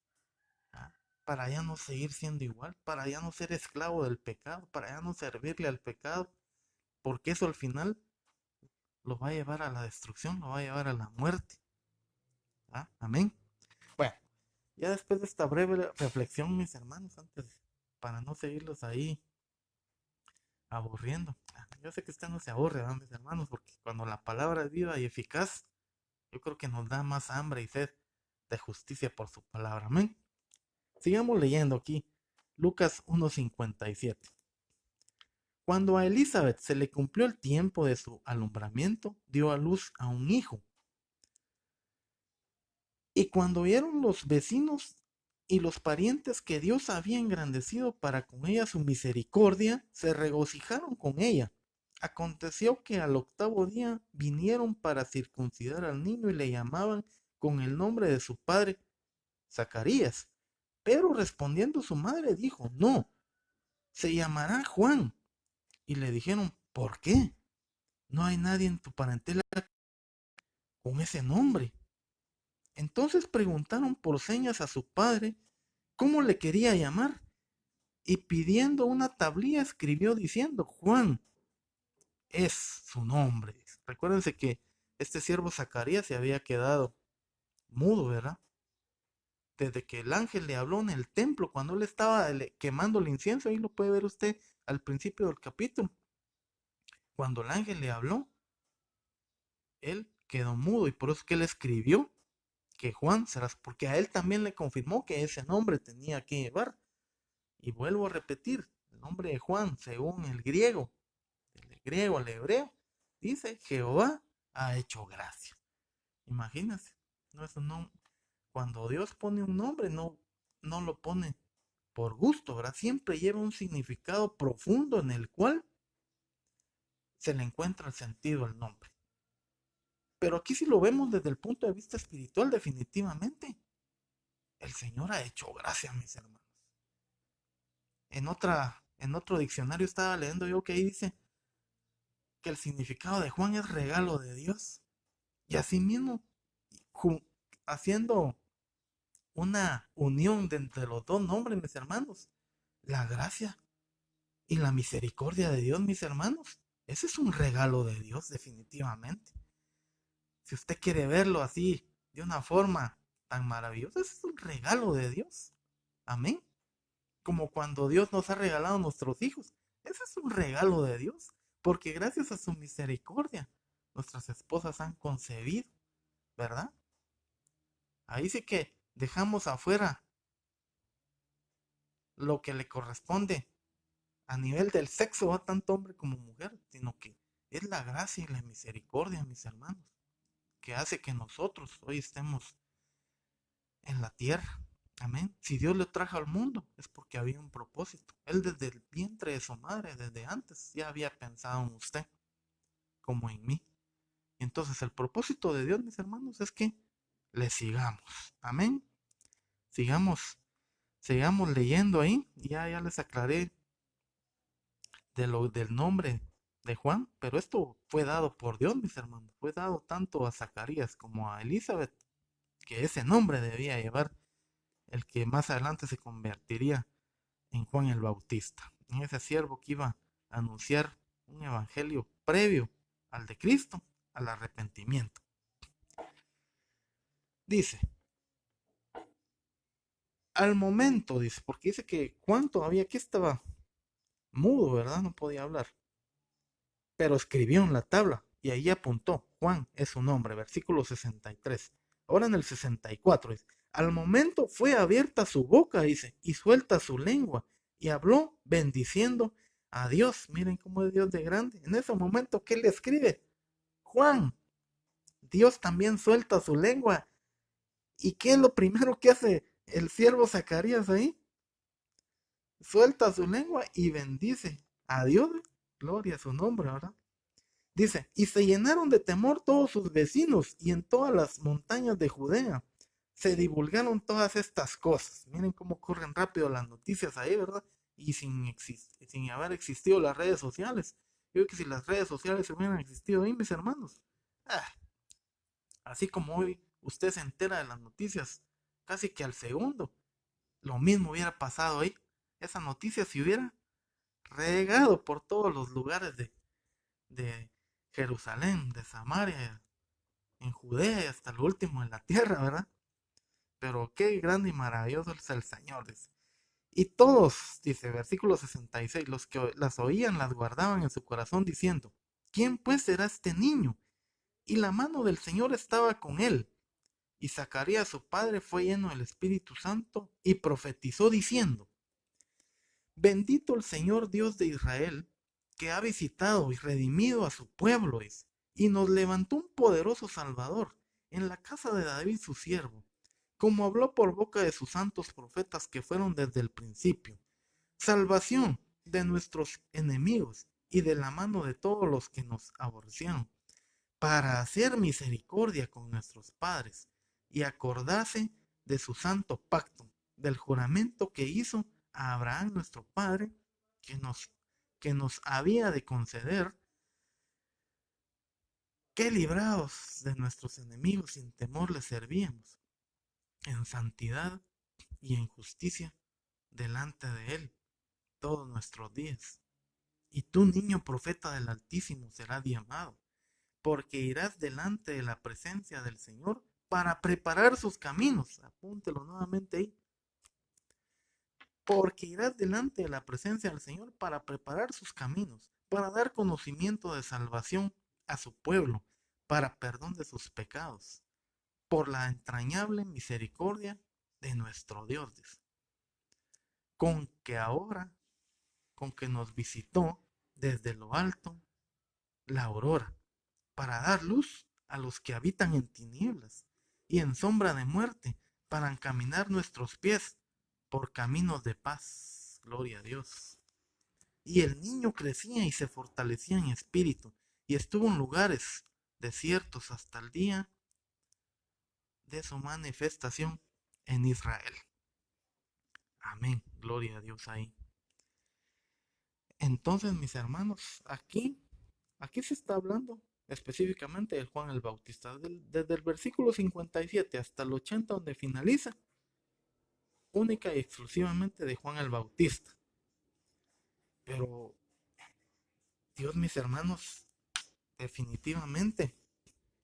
¿Ah? Para ya no seguir siendo igual, para ya no ser esclavo del pecado, para ya no servirle al pecado, porque eso al final lo va a llevar a la destrucción, lo va a llevar a la muerte. ¿Ah? Amén. Bueno, ya después de esta breve reflexión, mis hermanos, antes, para no seguirlos ahí aburriendo. Yo sé que usted no se aburre, ¿verdad, mis hermanos? Porque cuando la palabra es viva y eficaz, yo creo que nos da más hambre y sed de justicia por su palabra. Amén. Sigamos leyendo aquí. Lucas 1:57. Cuando a Elizabeth se le cumplió el tiempo de su alumbramiento, dio a luz a un hijo. Y cuando vieron los vecinos y los parientes que Dios había engrandecido para con ella su misericordia, se regocijaron con ella. Aconteció que al octavo día vinieron para circuncidar al niño y le llamaban con el nombre de su padre, Zacarías. Pero respondiendo su madre dijo, no, se llamará Juan. Y le dijeron, ¿por qué? No hay nadie en tu parentela con ese nombre. Entonces preguntaron por señas a su padre cómo le quería llamar, y pidiendo una tablilla escribió diciendo, Juan es su nombre. Recuérdense que este siervo Zacarías se había quedado mudo, ¿verdad? Desde que el ángel le habló en el templo, cuando él estaba quemando el incienso, ahí lo puede ver usted al principio del capítulo. Cuando el ángel le habló, él quedó mudo, y por eso es que él escribió que Juan será, porque a él también le confirmó que ese nombre tenía que llevar. Y vuelvo a repetir, el nombre de Juan, según el griego, del griego al hebreo, dice Jehová ha hecho gracia. Imagínense, no es un nombre. Cuando Dios pone un nombre, no lo pone por gusto, ¿verdad? Siempre lleva un significado profundo en el cual se le encuentra el sentido al nombre. Pero aquí si lo vemos desde el punto de vista espiritual, definitivamente, el Señor ha hecho gracia, mis hermanos. En otro diccionario estaba leyendo yo que ahí dice que el significado de Juan es regalo de Dios. Y así mismo, haciendo una unión de entre los dos nombres, mis hermanos, la gracia y la misericordia de Dios, mis hermanos. Ese es un regalo de Dios, definitivamente. Si usted quiere verlo así, de una forma tan maravillosa, ese es un regalo de Dios. Amén. Como cuando Dios nos ha regalado nuestros hijos. Ese es un regalo de Dios. Porque gracias a su misericordia, nuestras esposas han concebido, ¿verdad? Ahí sí que dejamos afuera lo que le corresponde a nivel del sexo, a tanto hombre como mujer, sino que es la gracia y la misericordia, mis hermanos, que hace que nosotros hoy estemos en la tierra. Amén. Si Dios le trajo al mundo, es porque había un propósito. Él desde el vientre de su madre, desde antes, ya había pensado en usted, como en mí. Entonces el propósito de Dios, mis hermanos, es que le sigamos. Amén. Sigamos leyendo ahí. Ya les aclaré del nombre de Juan, pero esto fue dado por Dios, mis hermanos. Fue dado tanto a Zacarías como a Elizabeth, que ese nombre debía llevar el que más adelante se convertiría en Juan el Bautista, en ese siervo que iba a anunciar un evangelio previo al de Cristo, al arrepentimiento. Dice, al momento, dice, porque dice que Juan todavía aquí estaba mudo, ¿verdad? No podía hablar, pero escribió en la tabla y ahí apuntó, Juan es su nombre, versículo 63. Ahora en el 64 dice, al momento fue abierta su boca, dice, y suelta su lengua, y habló bendiciendo a Dios. Miren cómo es Dios de grande. En ese momento, ¿qué le escribe? Juan, Dios también suelta su lengua. ¿Y qué es lo primero que hace el siervo Zacarías ahí? Suelta su lengua y bendice a Dios. Gloria a su nombre, ¿verdad? Dice, y se llenaron de temor todos sus vecinos y en todas las montañas de Judea se divulgaron todas estas cosas. Miren cómo corren rápido las noticias ahí, ¿verdad? Y sin haber existido las redes sociales. Yo creo que si las redes sociales hubieran existido ahí, mis hermanos, ah, así como hoy usted se entera de las noticias casi que al segundo, lo mismo hubiera pasado ahí. Esa noticia se hubiera regado por todos los lugares de Jerusalén, de Samaria, en Judea y hasta lo último en la tierra, ¿verdad? Pero qué grande y maravilloso es el Señor, dice. Y todos, dice, versículo 66, los que las oían las guardaban en su corazón diciendo, ¿quién pues será este niño? Y la mano del Señor estaba con él. Y Zacarías su padre fue lleno del Espíritu Santo y profetizó diciendo, bendito el Señor Dios de Israel, que ha visitado y redimido a su pueblo, y nos levantó un poderoso Salvador en la casa de David su siervo, como habló por boca de sus santos profetas que fueron desde el principio, salvación de nuestros enemigos y de la mano de todos los que nos aborrecieron, para hacer misericordia con nuestros padres y acordarse de su santo pacto, del juramento que hizo a Abraham nuestro padre, que nos había de conceder que librados de nuestros enemigos sin temor le servíamos, en santidad y en justicia delante de él todos nuestros días. Y tú, niño profeta del Altísimo, serás llamado, porque irás delante de la presencia del Señor para preparar sus caminos. Apúntelo nuevamente ahí. Porque irás delante de la presencia del Señor para preparar sus caminos, para dar conocimiento de salvación a su pueblo, para perdón de sus pecados, por la entrañable misericordia de nuestro Dios, con que ahora, con que nos visitó desde lo alto la aurora, para dar luz a los que habitan en tinieblas y en sombra de muerte, para encaminar nuestros pies por caminos de paz. Gloria a Dios. Y el niño crecía y se fortalecía en espíritu, y estuvo en lugares desiertos hasta el día de su manifestación en Israel. Amén. Gloria a Dios ahí. Entonces, mis hermanos, aquí se está hablando específicamente de Juan el Bautista, desde el versículo 57 hasta el 80, donde finaliza, única y exclusivamente de Juan el Bautista. Pero Dios, mis hermanos, definitivamente,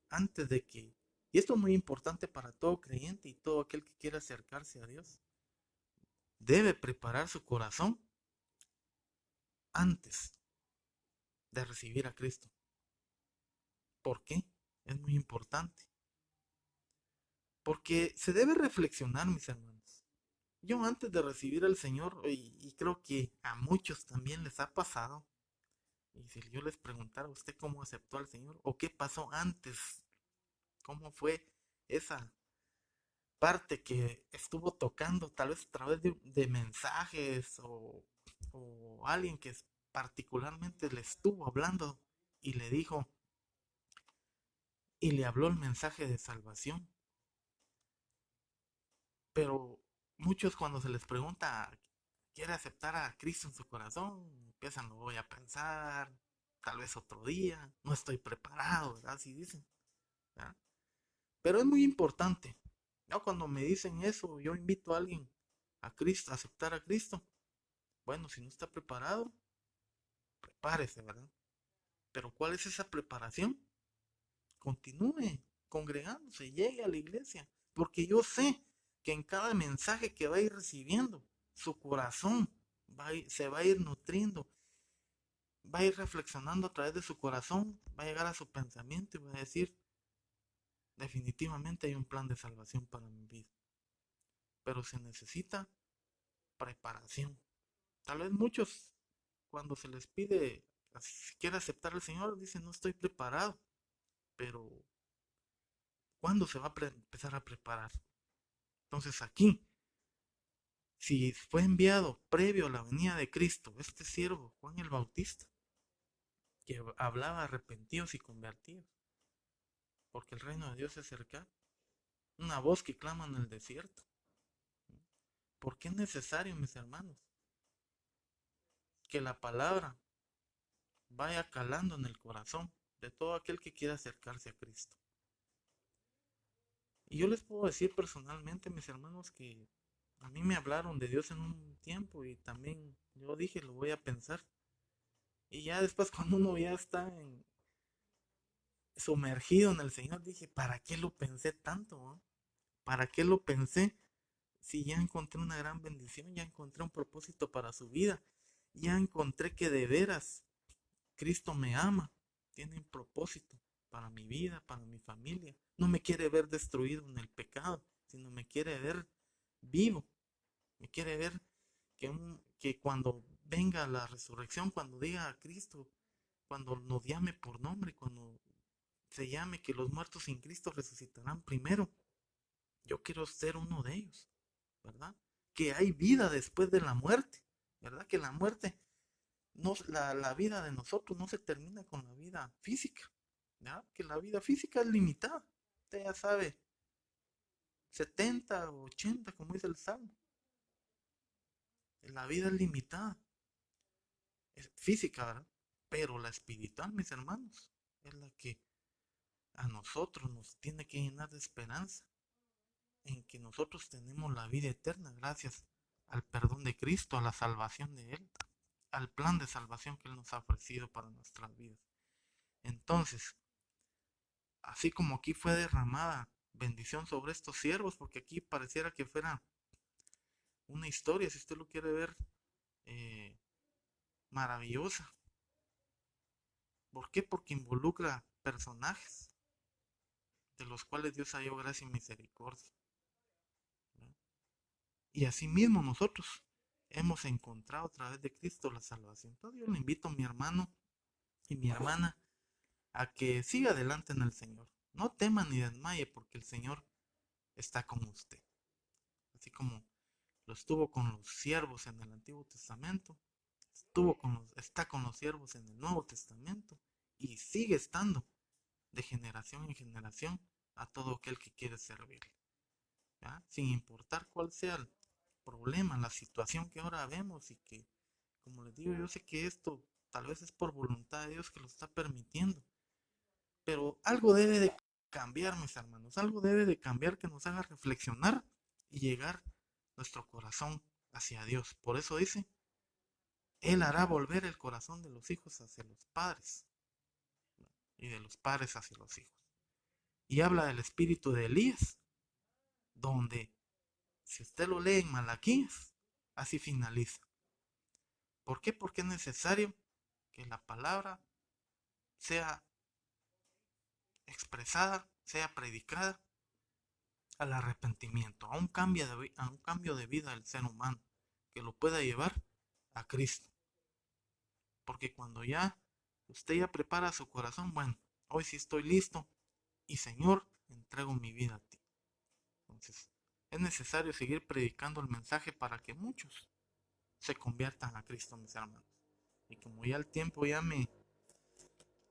antes de que, y esto es muy importante para todo creyente y todo aquel que quiera acercarse a Dios, debe preparar su corazón antes de recibir a Cristo. ¿Por qué? Es muy importante. Porque se debe reflexionar, mis hermanos. Yo antes de recibir al Señor, y creo que a muchos también les ha pasado, y si yo les preguntara a usted cómo aceptó al Señor o qué pasó antes, cómo fue esa parte que estuvo tocando, tal vez a través de mensajes o alguien que particularmente le estuvo hablando y le dijo y le habló el mensaje de salvación. Pero muchos cuando se les pregunta, ¿quiere aceptar a Cristo en su corazón? Empiezan, lo voy a pensar, tal vez otro día, no estoy preparado, ¿verdad? Así dicen, ¿verdad? Pero es muy importante. Yo cuando me dicen eso, yo invito a alguien a Cristo, a aceptar a Cristo. Bueno, si no está preparado, prepárese, ¿verdad? Pero ¿cuál es esa preparación? Continúe congregándose, llegue a la iglesia, porque yo sé que en cada mensaje que va a ir recibiendo, su corazón se va a ir nutriendo, va a ir reflexionando a través de su corazón, va a llegar a su pensamiento y va a decir, definitivamente hay un plan de salvación para mi vida, pero se necesita preparación. Tal vez muchos, cuando se les pide, si quiere aceptar al Señor, dicen, no estoy preparado, pero ¿cuándo se va a empezar a preparar? Entonces aquí, si fue enviado previo a la venida de Cristo, este siervo, Juan el Bautista, que hablaba arrepentidos y convertidos, porque el reino de Dios es cercano, una voz que clama en el desierto. ¿Por qué es necesario, mis hermanos, que la palabra vaya calando en el corazón de todo aquel que quiera acercarse a Cristo? Y yo les puedo decir personalmente, mis hermanos, que a mí me hablaron de Dios en un tiempo y también yo dije, lo voy a pensar. Y ya después cuando uno ya está sumergido en el Señor, dije, ¿para qué lo pensé tanto? ¿No? ¿Para qué lo pensé? Si ya encontré una gran bendición, ya encontré un propósito para su vida, ya encontré que de veras Cristo me ama, tiene un propósito para mi vida, para mi familia. No me quiere ver destruido en el pecado, sino me quiere ver vivo, me quiere ver que cuando venga la resurrección, cuando diga a Cristo, cuando nos llame por nombre, cuando se llame que los muertos sin Cristo resucitarán primero. Yo quiero ser uno de ellos, ¿verdad? Que hay vida después de la muerte, ¿verdad? Que la muerte, no, la vida de nosotros no se termina con la vida física, ¿verdad? Que la vida física es limitada. Usted ya sabe, 70 o 80, como dice el Salmo. La vida es limitada, es física, ¿verdad? Pero la espiritual, mis hermanos, es la que a nosotros nos tiene que llenar de esperanza en que nosotros tenemos la vida eterna gracias al perdón de Cristo, a la salvación de Él, al plan de salvación que Él nos ha ofrecido para nuestras vidas. Entonces, así como aquí fue derramada bendición sobre estos siervos, porque aquí pareciera que fuera una historia, si usted lo quiere ver, eh, maravillosa. ¿Por qué? Porque involucra personajes de los cuales Dios halló gracia y misericordia, ¿verdad? Y asimismo nosotros hemos encontrado a través de Cristo la salvación. Entonces yo le invito a mi hermano y mi hermana a que siga adelante en el Señor. No tema ni desmaye porque el Señor está con usted. Así como lo estuvo con los siervos en el Antiguo Testamento, está con los siervos en el Nuevo Testamento y sigue estando de generación en generación a todo aquel que quiere servirle. ¿Ya? Sin importar cuál sea el problema, la situación que ahora vemos y que, como les digo, yo sé que esto tal vez es por voluntad de Dios que lo está permitiendo, pero algo debe de cambiar, mis hermanos, algo debe de cambiar que nos haga reflexionar y llegar nuestro corazón hacia Dios. Por eso dice, Él hará volver el corazón de los hijos hacia los padres y de los padres hacia los hijos. Y habla del espíritu de Elías, donde, si usted lo lee en Malaquías, así finaliza. ¿Por qué? Porque es necesario que la palabra sea expresada, sea predicada al arrepentimiento, a un cambio de vida del ser humano, que lo pueda llevar a Cristo. Porque cuando ya usted ya prepara su corazón, bueno, hoy sí estoy listo y Señor, entrego mi vida a ti. Entonces, es necesario seguir predicando el mensaje para que muchos se conviertan a Cristo, mis hermanos. Y como ya el tiempo ya me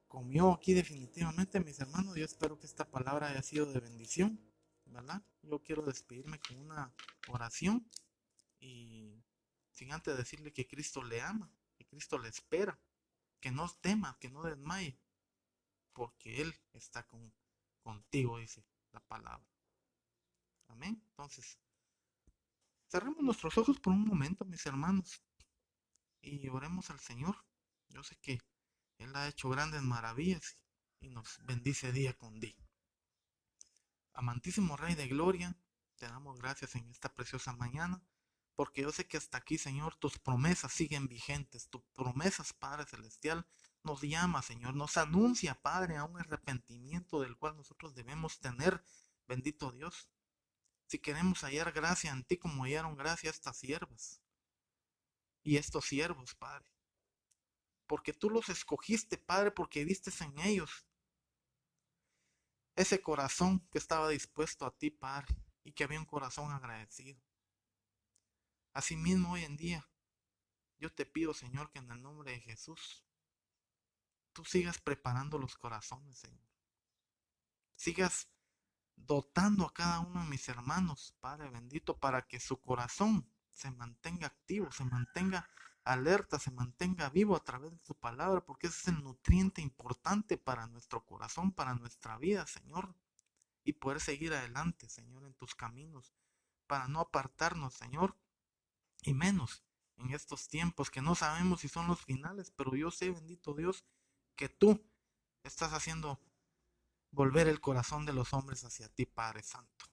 comió aquí definitivamente, mis hermanos, yo espero que esta palabra haya sido de bendición, ¿verdad? Yo quiero despedirme con una oración y sin antes decirle que Cristo le ama, que Cristo le espera, que no tema, que no desmaye, porque Él está contigo, dice la palabra. Amén. Entonces, cerremos nuestros ojos por un momento, mis hermanos, y oremos al Señor. Yo sé que Él ha hecho grandes maravillas y nos bendice día con día. Amantísimo Rey de Gloria, te damos gracias en esta preciosa mañana, porque yo sé que hasta aquí, Señor, tus promesas siguen vigentes. Tus promesas, Padre Celestial, nos llama, Señor, nos anuncia, Padre, a un arrepentimiento del cual nosotros debemos tener, bendito Dios. Si queremos hallar gracia en ti como hallaron gracia estas siervas y estos siervos, Padre. Porque tú los escogiste, Padre, porque viste en ellos ese corazón que estaba dispuesto a ti, Padre, y que había un corazón agradecido. Asimismo, hoy en día, yo te pido, Señor, que en el nombre de Jesús, tú sigas preparando los corazones, Señor. Sigas dotando a cada uno de mis hermanos, Padre bendito, para que su corazón se mantenga activo, se mantenga alerta, se mantenga vivo a través de tu palabra, porque ese es el nutriente importante para nuestro corazón, para nuestra vida, Señor, y poder seguir adelante, Señor, en tus caminos, para no apartarnos, Señor, y menos en estos tiempos que no sabemos si son los finales, pero yo sé, bendito Dios, que tú estás haciendo volver el corazón de los hombres hacia ti, Padre Santo.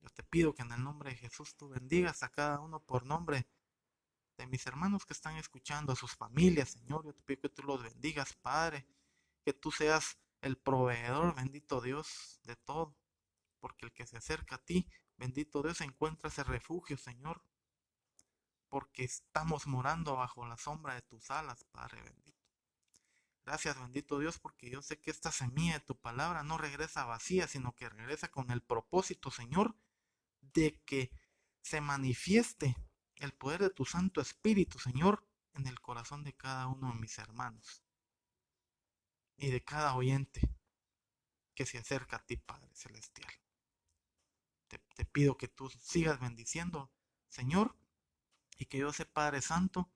Yo te pido que en el nombre de Jesús tú bendigas a cada uno por nombre de mis hermanos que están escuchando, a sus familias, Señor. Yo te pido que tú los bendigas, Padre, que tú seas el proveedor, bendito Dios, de todo, porque el que se acerca a ti, bendito Dios, encuentra ese refugio, Señor, porque estamos morando bajo la sombra de tus alas, Padre bendito. Gracias, bendito Dios, porque yo sé que esta semilla de tu palabra no regresa vacía, sino que regresa con el propósito, Señor, de que se manifieste el poder de tu Santo Espíritu, Señor, en el corazón de cada uno de mis hermanos y de cada oyente que se acerca a ti, Padre Celestial. Te pido que tú sigas bendiciendo, Señor, y que yo sé, Padre Santo,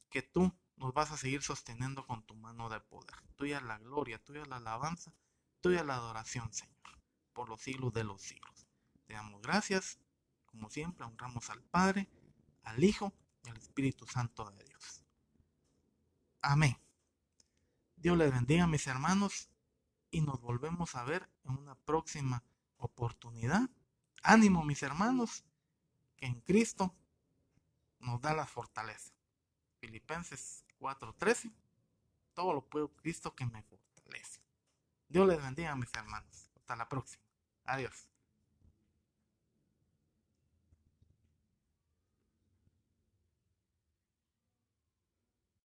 que tú nos vas a seguir sosteniendo con tu mano de poder. Tuya la gloria, tuya la alabanza, tuya la adoración, Señor, por los siglos de los siglos. Te damos gracias, como siempre, honramos al Padre, al Hijo y al Espíritu Santo de Dios. Amén. Dios les bendiga, mis hermanos, y nos volvemos a ver en una próxima oportunidad. Ánimo, mis hermanos, que en Cristo nos da la fortaleza. Filipenses 4:13. Todo lo puedo Cristo que me fortalece. Dios les bendiga, mis hermanos. Hasta la próxima. Adiós.